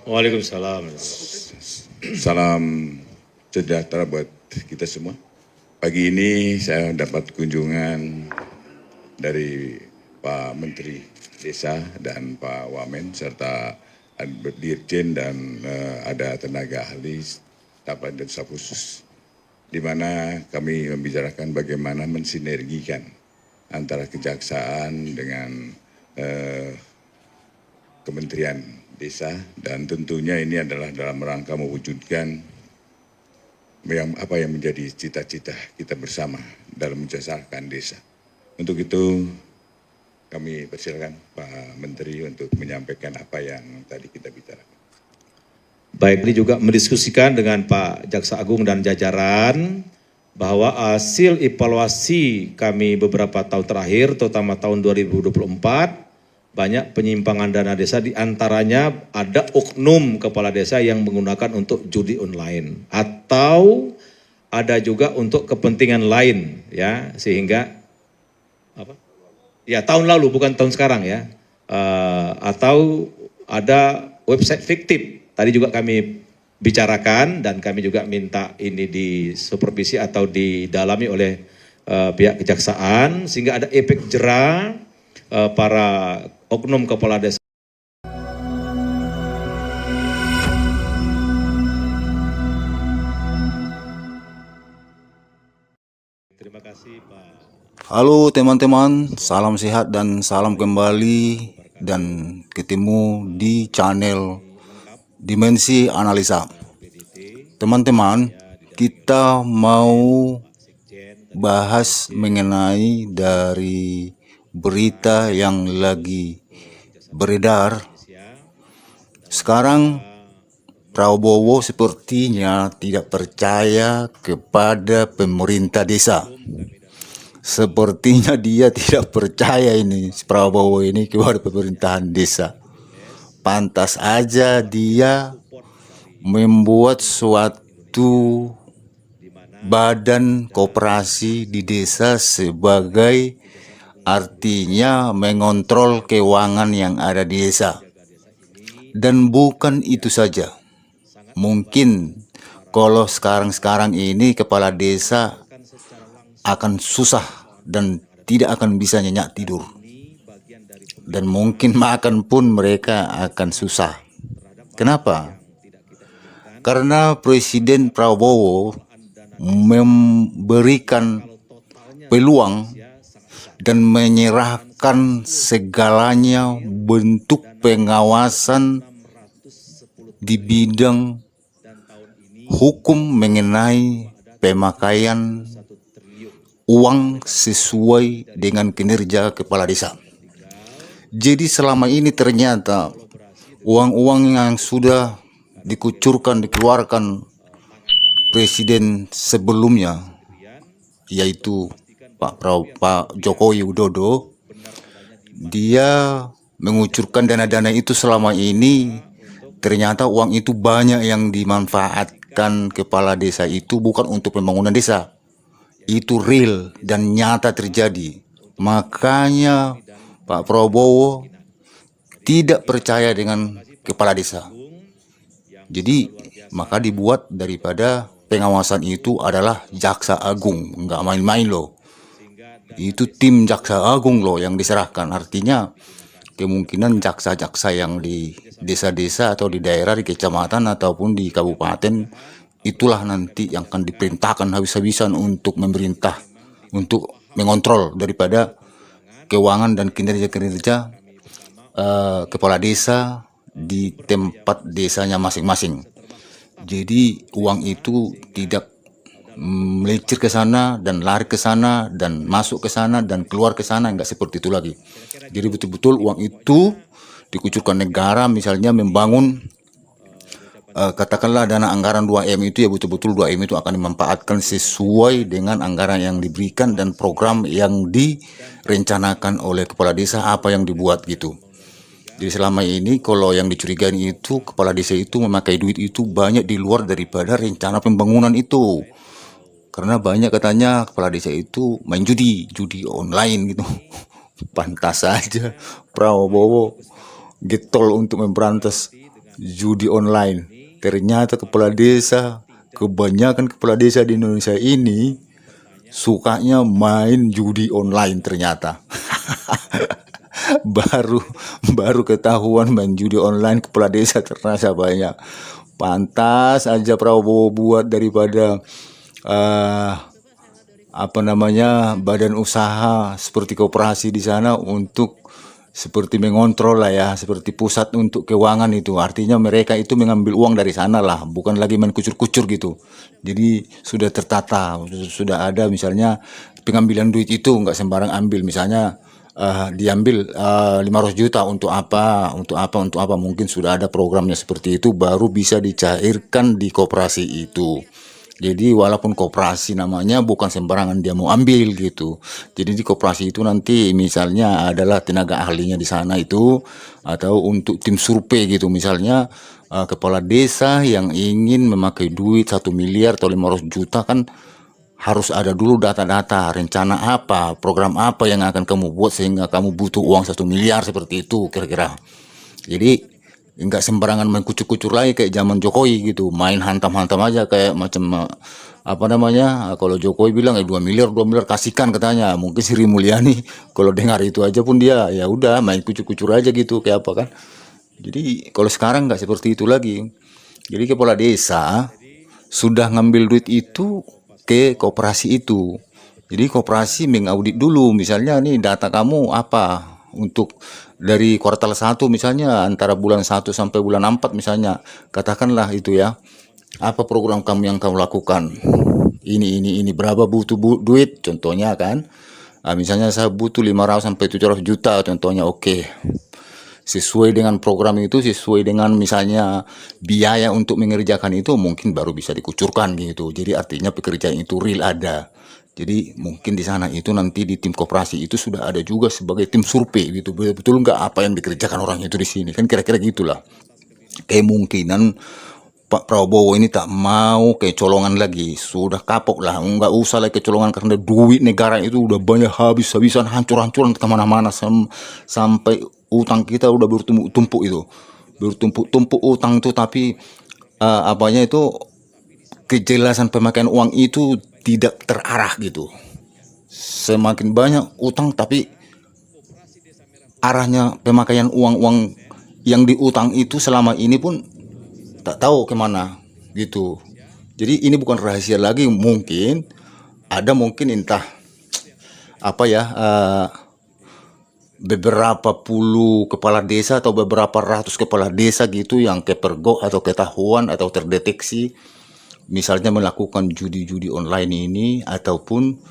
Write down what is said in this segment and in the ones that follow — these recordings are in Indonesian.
Waalaikumsalam. Salam sejahtera buat kita semua. Pagi ini saya dapat kunjungan dari Pak Menteri Desa dan Pak Wamen serta Dirjen dan ada tenaga ahli staf dan staf khusus, di mana kami membicarakan bagaimana mensinergikan antara kejaksaan dengan Kementerian Desa, dan tentunya ini adalah dalam rangka mewujudkan apa yang menjadi cita-cita kita bersama dalam menjasarkan desa. Untuk itu kami persilakan Pak Menteri untuk menyampaikan apa yang tadi kita bicarakan. Baik, ini juga mendiskusikan dengan Pak Jaksa Agung dan jajaran bahwa hasil evaluasi kami beberapa tahun terakhir, terutama tahun 2024, banyak penyimpangan dana desa, diantaranya ada oknum kepala desa yang menggunakan untuk judi online atau ada juga untuk kepentingan lain, ya, sehingga ya tahun lalu bukan tahun sekarang ya, atau ada website fiktif. Tadi juga kami bicarakan dan kami juga minta ini disupervisi atau didalami oleh pihak kejaksaan sehingga ada efek jera para oknum kepala desa. Terima kasih Pak. Halo teman-teman, salam sehat dan salam kembali dan ketemu di channel Dimensi Analisa. Teman-teman, kita mau bahas mengenai dari berita yang lagi beredar. Sekarang Prabowo sepertinya tidak percaya kepada pemerintah desa. Sepertinya dia tidak percaya ini Prabowo ini kepada pemerintahan desa. Pantas aja dia membuat suatu badan koperasi di desa sebagai artinya mengontrol keuangan yang ada di desa. Dan bukan itu saja. Mungkin kalau sekarang ini kepala desa akan susah dan tidak akan bisa nyenyak tidur. Dan mungkin makan pun mereka akan susah. Kenapa? Karena Presiden Prabowo memberikan peluang dan menyerahkan segalanya bentuk pengawasan di bidang hukum mengenai pemakaian uang sesuai dengan kinerja kepala desa. Jadi selama ini ternyata uang-uang yang sudah dikeluarkan presiden sebelumnya, yaitu Pak Jokowi Widodo, dia mengucurkan dana-dana itu selama ini. Ternyata uang itu banyak yang dimanfaatkan kepala desa itu bukan untuk pembangunan desa. Itu real dan nyata terjadi. Makanya Pak Prabowo tidak percaya dengan kepala desa. Jadi maka dibuat daripada pengawasan itu adalah Jaksa Agung. Nggak main-main loh. Itu tim Jaksa Agung loh yang diserahkan. Artinya kemungkinan jaksa-jaksa yang di desa-desa atau di daerah, di kecamatan ataupun di kabupaten, itulah nanti yang akan diperintahkan habis-habisan untuk memerintah, untuk mengontrol daripada keuangan dan kinerja-kinerja kepala desa di tempat desanya masing-masing. Jadi uang itu tidak melecir ke sana dan lari ke sana dan masuk ke sana dan keluar ke sana, enggak seperti itu lagi. Jadi betul-betul uang itu dikucurkan negara, misalnya membangun katakanlah dana anggaran 2M itu, ya betul-betul 2M itu akan dimanfaatkan sesuai dengan anggaran yang diberikan dan program yang direncanakan oleh kepala desa apa yang dibuat gitu. Jadi selama ini kalau yang dicurigai itu kepala desa itu memakai duit itu banyak di luar daripada rencana pembangunan itu. Karena banyak katanya kepala desa itu main judi online gitu. Pantas saja Prabowo getol untuk memberantas judi online. Ternyata kebanyakan kepala desa di Indonesia ini sukanya main judi online ternyata. baru baru ketahuan main judi online kepala desa ternyata banyak. Pantas aja Prabowo buat daripada badan usaha seperti koperasi di sana untuk seperti mengontrol lah ya, seperti pusat untuk keuangan itu. Artinya mereka itu mengambil uang dari sana lah, bukan lagi main kucur-kucur gitu. Jadi sudah tertata, sudah ada misalnya pengambilan duit itu nggak sembarang ambil. Misalnya diambil 500 juta untuk apa, mungkin sudah ada programnya seperti itu, baru bisa dicairkan di koperasi itu. Jadi walaupun koperasi namanya, bukan sembarangan dia mau ambil gitu. Jadi di koperasi itu nanti misalnya adalah tenaga ahlinya di sana itu, atau untuk tim survei gitu. Misalnya kepala desa yang ingin memakai duit 1 miliar atau 500 juta kan harus ada dulu data-data, rencana apa, program apa yang akan kamu buat sehingga kamu butuh uang 1 miliar seperti itu kira-kira. Jadi nggak sembarangan main kucur-kucur lagi kayak zaman Jokowi gitu, main hantam-hantam aja kayak macam kalau Jokowi bilang 2 miliar kasihkan katanya, mungkin Sri Mulyani kalau dengar itu aja pun dia ya udah main kucur-kucur aja gitu kayak apa kan. Jadi kalau sekarang nggak seperti itu lagi. Jadi kepala desa sudah ngambil duit itu ke koperasi itu. Jadi koperasi mengaudit dulu, misalnya nih data kamu apa untuk dari kuartal 1 misalnya, antara bulan 1 sampai bulan 4 misalnya, katakanlah itu ya, apa program kamu yang kamu lakukan, ini berapa butuh duit contohnya kan. Misalnya saya butuh 500 sampai 700 juta contohnya, oke. Sesuai dengan program itu, sesuai dengan misalnya biaya untuk mengerjakan itu, mungkin baru bisa dikucurkan gitu. Jadi artinya pekerjaan itu real ada. Jadi mungkin di sana itu nanti di tim koperasi itu sudah ada juga sebagai tim survei gitu. Betul nggak apa yang dikerjakan orang itu di sini, kan kira-kira gitulah. Kemungkinan Pak Prabowo ini tak mau kecolongan lagi, sudah kapok lah, nggak usah lagi kecolongan karena duit negara itu udah banyak habis-habisan, hancur-hancuran kemana-mana, sampai utang kita udah bertumpuk-tumpuk itu, bertumpuk-tumpuk utang itu. Tapi apanya itu, kejelasan pemakaian uang itu tidak terarah gitu. Semakin banyak utang tapi arahnya pemakaian uang-uang yang diutang itu selama ini pun tak tahu kemana gitu. Jadi ini bukan rahasia lagi, mungkin ada, mungkin entah apa ya, beberapa puluh kepala desa atau beberapa ratus kepala desa gitu yang kepergok atau ketahuan atau terdeteksi misalnya melakukan judi-judi online ini, ataupun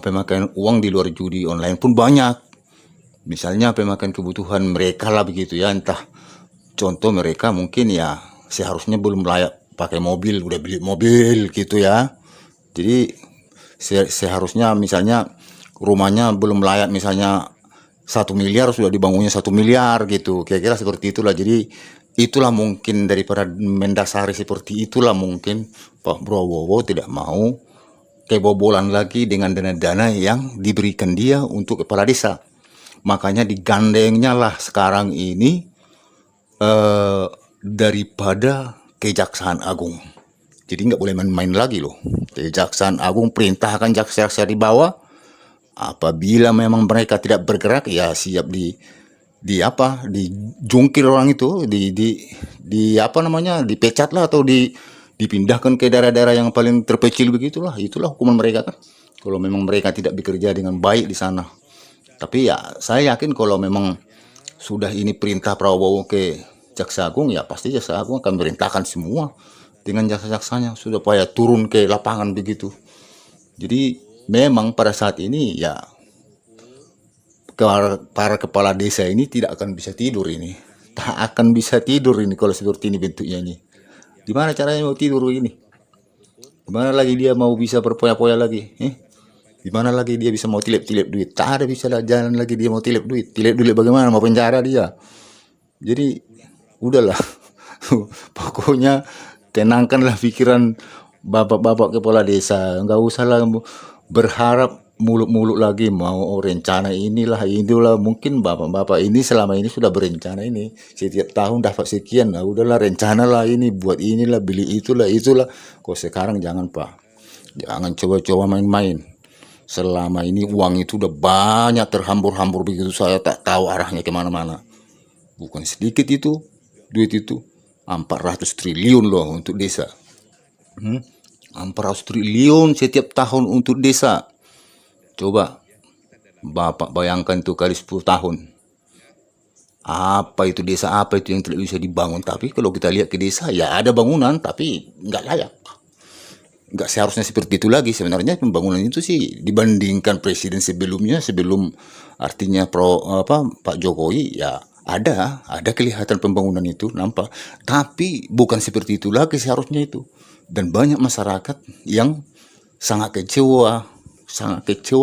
pemakaian uang di luar judi online pun banyak. Misalnya pemakaian kebutuhan mereka lah begitu ya, entah contoh mereka mungkin ya seharusnya belum layak pakai mobil, udah beli mobil gitu ya. Jadi seharusnya misalnya rumahnya belum layak, misalnya 1 miliar sudah dibangunnya 1 miliar gitu, kira-kira seperti itulah. Jadi itulah mungkin daripada mendasari seperti itulah mungkin Pak Prabowo tidak mau kebobolan lagi dengan dana-dana yang diberikan dia untuk kepala desa. Makanya digandengnya lah sekarang ini daripada Kejaksaan Agung. Jadi nggak boleh main-main lagi loh. Kejaksaan Agung perintahkan jaksa-jaksa di bawah, apabila memang mereka tidak bergerak ya siap dijungkir orang itu, dipecat lah, atau dipindahkan ke daerah-daerah yang paling terpencil begitulah. Itulah hukuman mereka kan, kalau memang mereka tidak bekerja dengan baik di sana. Tapi ya saya yakin kalau memang sudah ini perintah Prabowo ke Jaksa Agung, ya pasti Jaksa Agung akan merintahkan semua dengan jaksa-jaksanya supaya turun ke lapangan begitu. Jadi memang pada saat ini ya para kepala desa ini tidak akan bisa tidur ini. Tak akan bisa tidur ini kalau seperti ini bentuknya ini. Gimana caranya mau tidur ini? Gimana lagi dia mau bisa berpoya-poya lagi? Gimana lagi dia bisa mau tilep-tilep duit? Tak ada bisa jalan lagi dia mau tilep duit. Tilep duit bagaimana? Mau penjara dia. Jadi udahlah. Pokoknya tenangkanlah pikiran bapak-bapak kepala desa. Enggak usahlah berharap muluk-muluk lagi mau rencana inilah mungkin bapak-bapak ini selama ini sudah berencana ini setiap tahun dapat sekian, nah udahlah rencana lah ini buat inilah beli itulah. Kok sekarang jangan Pak, jangan coba-coba main-main. Selama ini uang itu udah banyak terhambur-hambur begitu, saya tak tahu arahnya kemana-mana. Bukan sedikit itu duit itu, 400 triliun loh untuk desa. 400 triliun setiap tahun untuk desa. Coba Bapak bayangkan itu kali 10 tahun. Apa itu desa, apa itu yang tidak bisa dibangun. Tapi kalau kita lihat ke desa, ya ada bangunan tapi nggak layak. Nggak seharusnya seperti itu lagi. Sebenarnya pembangunan itu sih dibandingkan presiden sebelumnya, sebelum artinya Pak Jokowi, ya ada kelihatan pembangunan itu nampak. Tapi bukan seperti itu lagi seharusnya itu. Dan banyak masyarakat yang sangat kecewa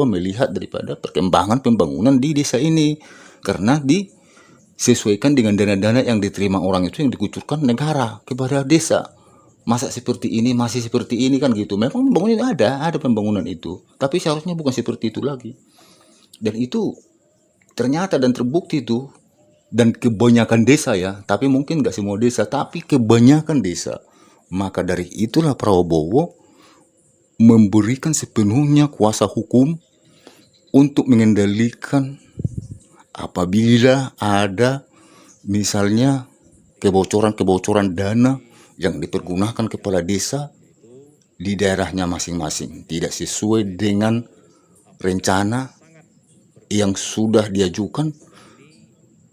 melihat daripada perkembangan pembangunan di desa ini, karena disesuaikan dengan dana-dana yang diterima orang itu yang dikucurkan negara kepada desa. Masa seperti ini, masih seperti ini kan gitu. Memang pembangunan ada pembangunan itu, tapi seharusnya bukan seperti itu lagi. Dan itu ternyata dan terbukti itu, dan kebanyakan desa ya, tapi mungkin nggak semua desa, tapi kebanyakan desa. Maka dari itulah Prabowo memberikan sepenuhnya kuasa hukum untuk mengendalikan apabila ada misalnya kebocoran dana yang dipergunakan kepala desa di daerahnya masing-masing tidak sesuai dengan rencana yang sudah diajukan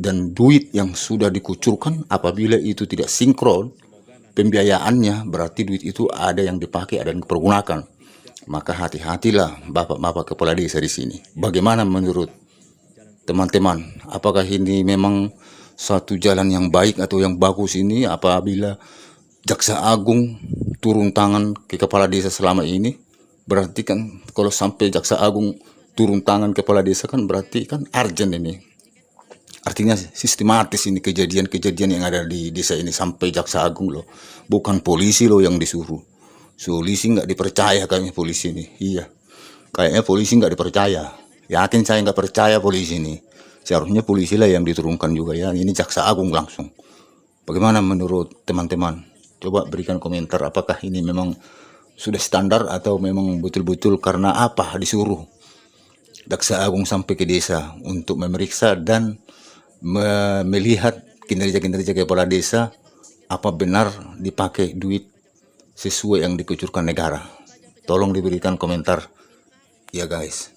dan duit yang sudah dikucurkan. Apabila itu tidak sinkron pembiayaannya, berarti duit itu ada yang dipakai, ada yang dipergunakan. Maka hati-hatilah bapak-bapak kepala desa di sini. Bagaimana menurut teman-teman? Apakah ini memang satu jalan yang baik atau yang bagus ini apabila Jaksa Agung turun tangan ke kepala desa selama ini? Berarti kan kalau sampai Jaksa Agung turun tangan kepala desa kan berarti kan urgent ini. Artinya sistematis ini kejadian-kejadian yang ada di desa ini sampai Jaksa Agung loh. Bukan polisi loh yang disuruh. Polisi nggak dipercaya kayaknya polisi ini. Iya, kayaknya polisi nggak dipercaya. Yakin saya nggak percaya polisi ini. Seharusnya polisi lah yang diturunkan juga ya. Ini Jaksa Agung langsung. Bagaimana menurut teman-teman? Coba berikan komentar. Apakah ini memang sudah standar atau memang betul-betul karena apa disuruh Jaksa Agung sampai ke desa untuk memeriksa dan melihat kinerja-kinerja kepala desa, apa benar dipakai duit sesuai yang dikucurkan negara? Tolong diberikan komentar ya guys.